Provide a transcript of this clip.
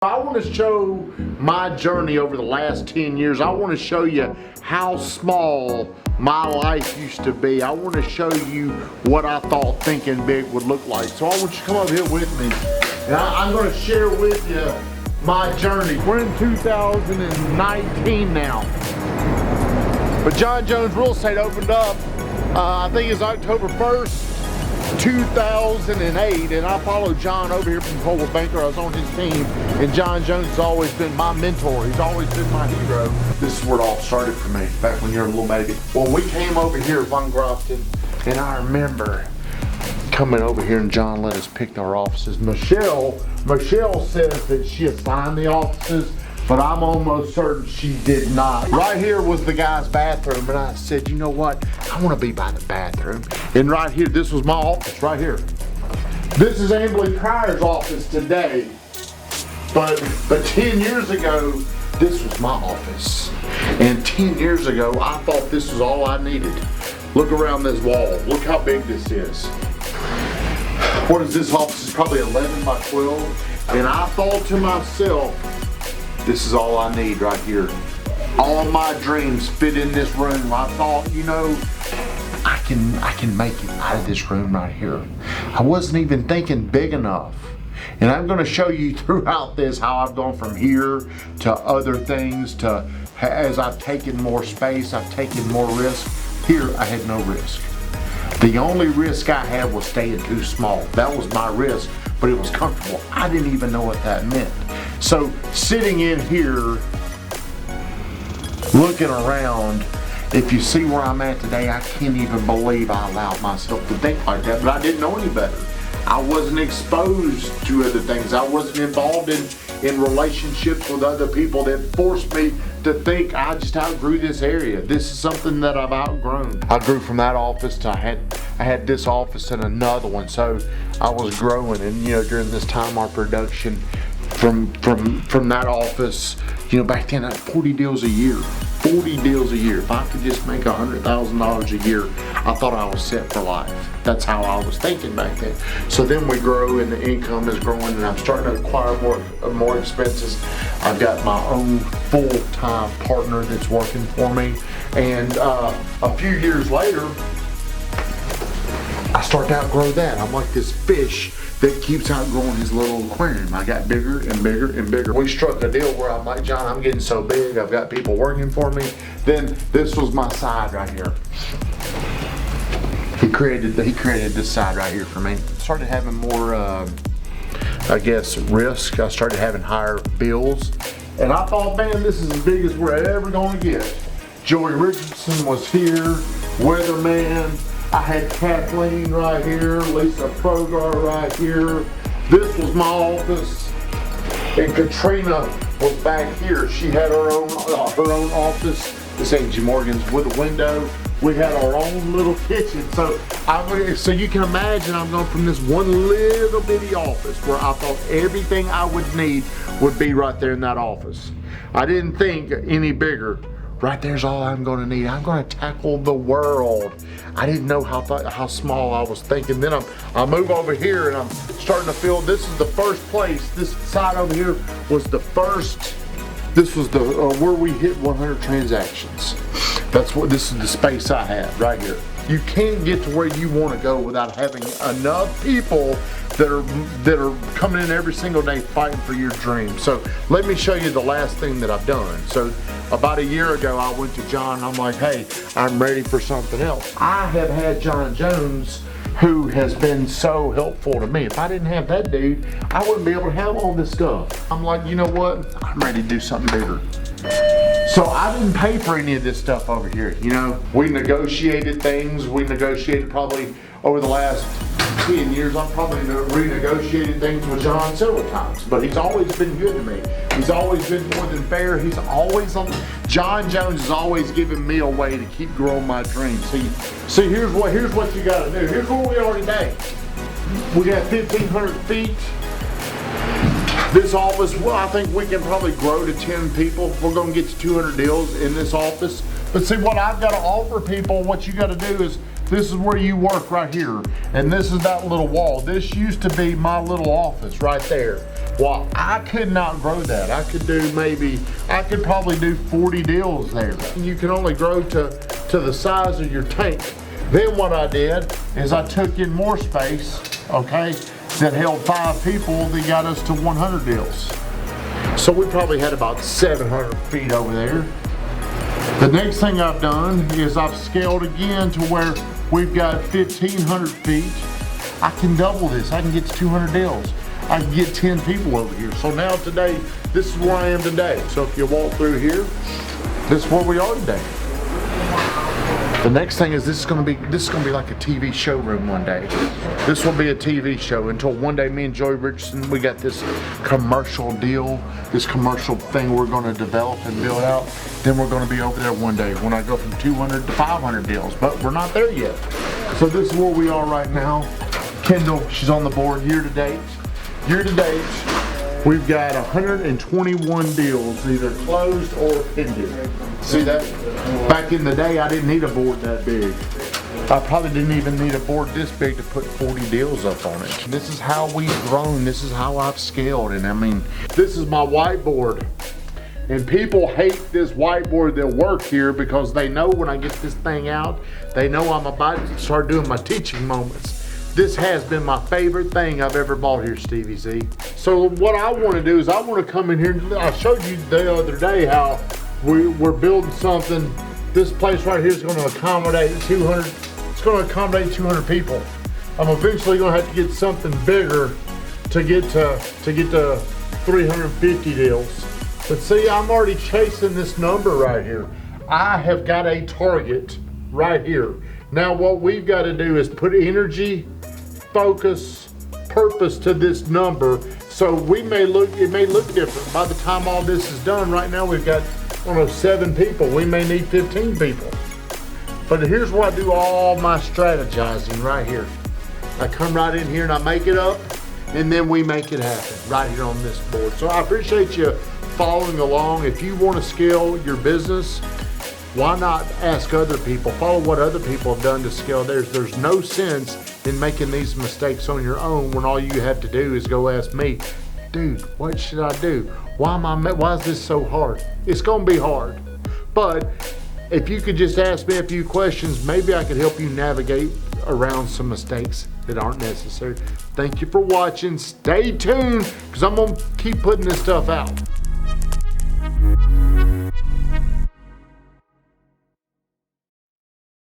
I want to show my journey over the last 10 years. I want to show you how small my life used to be. I want to show you what I thought thinking big would look like. So I want you to come up here with me. And I'm going to share with you my journey. We're in 2019 now. But John Jones Real Estate opened up, I think it's October 1st. 2008, and I followed John over here from Coldwell Banker. I was on his team, and John Jones has always been my mentor. He's always been my hero. This is where it all started for me, back when you were a little baby. Well, we came over here at Von Grafton, and I remember coming over here, and John let us pick our offices. Michelle says that she assigned the offices, but I'm almost certain she did not. Right here was the guy's bathroom, and I said, you know what? I want to be by the bathroom. And right here, this was my office, right here. This is Emily Pryor's office today. But 10 years ago, this was my office. And 10 years ago, I thought this was all I needed. Look around this wall. Look how big this is. What is this office? It's probably 11 by 12. And I thought to myself, this is all I need right here. All my dreams fit in this room. I thought, you know, I can make it out of this room right here. I wasn't even thinking big enough. And I'm gonna show you throughout this how I've gone from here to other things, to as I've taken more space, I've taken more risk. Here, I had no risk. The only risk I had was staying too small. That was my risk, but it was comfortable. I didn't even know what that meant. So sitting in here, looking around, if you see where I'm at today, I can't even believe I allowed myself to think like that, but I didn't know any better. I wasn't exposed to other things. I wasn't involved in relationships with other people that forced me to think I just outgrew this area. This is something that I've outgrown. I grew from that office to I had this office and another one, so I was growing. And you know, during this time, our production from that office, you know, back then I had 40 deals a year. 40 deals a year. If I could just make $100,000 a year, I thought I was set for life. That's how I was thinking back then. So then we grow, and the income is growing, and I'm starting to acquire more expenses. I've got my own full-time partner that's working for me, and a few years later, I start to outgrow that. I'm like this fish that keeps outgrowing his little aquarium. I got bigger and bigger and bigger. We struck a deal where I'm like, John, I'm getting so big, I've got people working for me. Then this was my side right here. He created this side right here for me. Started having more, I guess, risk. I started having higher bills. And I thought, man, this is as big as we're ever gonna get. Joey Richardson was here, Weatherman. I had Kathleen right here, Lisa Progar right here. This was my office, and Katrina was back here. She had her own office. This ain't G. Morgan's with a window. We had our own little kitchen. So you can imagine I'm going from this one little bitty office where I thought everything I would need would be right there in that office. I didn't think any bigger. Right there's all I'm gonna need. I'm gonna tackle the world. I didn't know how small I was thinking. Then I move over here, and I'm starting to feel this is the first place. This side over here was the first. This was the where we hit 100 transactions. This is the space I had right here. You can't get to where you want to go without having enough people that are coming in every single day fighting for your dream. So let me show you the last thing that I've done. So about a year ago, I went to John. I'm like, hey, I'm ready for something else. I have had John Jones, who has been so helpful to me. If I didn't have that dude, I wouldn't be able to have all this stuff. I'm like, you know what? I'm ready to do something bigger. So I didn't pay for any of this stuff over here. You know, we negotiated things. We negotiated probably over the last 10 years. I've probably renegotiated things with John several times, but he's always been good to me. He's always been more than fair. He's always John Jones has always given me a way to keep growing my dreams. See, here's what you gotta do. Here's where we are today. We got 1,500 feet. This office, well, I think we can probably grow to 10 people. We're gonna get to 200 deals in this office. But see, what I've gotta offer people, what you gotta do is, this is where you work right here. And this is that little wall. This used to be my little office right there. Well, I could not grow that. I could probably do 40 deals there. You can only grow to the size of your tank. Then what I did is I took in more space, okay, that held 5 people that got us to 100 deals. So we probably had about 700 feet over there. The next thing I've done is I've scaled again to where we've got 1,500 feet. I can double this. I can get to 200 deals. I can get 10 people over here. So now today, this is where I am today. So if you walk through here, this is where we are today. The next thing is this is gonna be like a TV showroom one day. This will be a TV show until one day me and Joey Richardson, we got this commercial deal, this commercial thing we're gonna develop and build out. Then we're gonna be over there one day when I go from 200 to 500 deals, but we're not there yet. So this is where we are right now. Kendall, she's on the board year to date. Year to date, we've got 121 deals, either closed or pending. See that? Back in the day, I didn't need a board that big. I probably didn't even need a board this big to put 40 deals up on it. This is how we've grown. This is how I've scaled. And I mean, this is my whiteboard. And people hate this whiteboard that work here because they know when I get this thing out, they know I'm about to start doing my teaching moments. This has been my favorite thing I've ever bought here, Stevie Z. So what I want to do is I want to come in here. I showed you the other day how we're building something. This place right here is going to accommodate 200. It's going to accommodate 200 people. I'm eventually going to have to get something bigger to get to 350 deals. But see, I'm already chasing this number right here. I have got a target right here. Now what we've got to do is put energy, focus, purpose to this number. So it may look different. By the time all this is done, right now we've got, I don't know, 7 people. We may need 15 people. But here's where I do all my strategizing right here. I come right in here and I make it up, and then we make it happen right here on this board. So I appreciate you following along. If you want to scale your business, why not ask other people? Follow what other people have done to scale theirs. There's no sense in making these mistakes on your own when all you have to do is go ask me, dude, what should I do? Why is this so hard? It's gonna be hard. But if you could just ask me a few questions, maybe I could help you navigate around some mistakes that aren't necessary. Thank you for watching. Stay tuned, because I'm gonna keep putting this stuff out.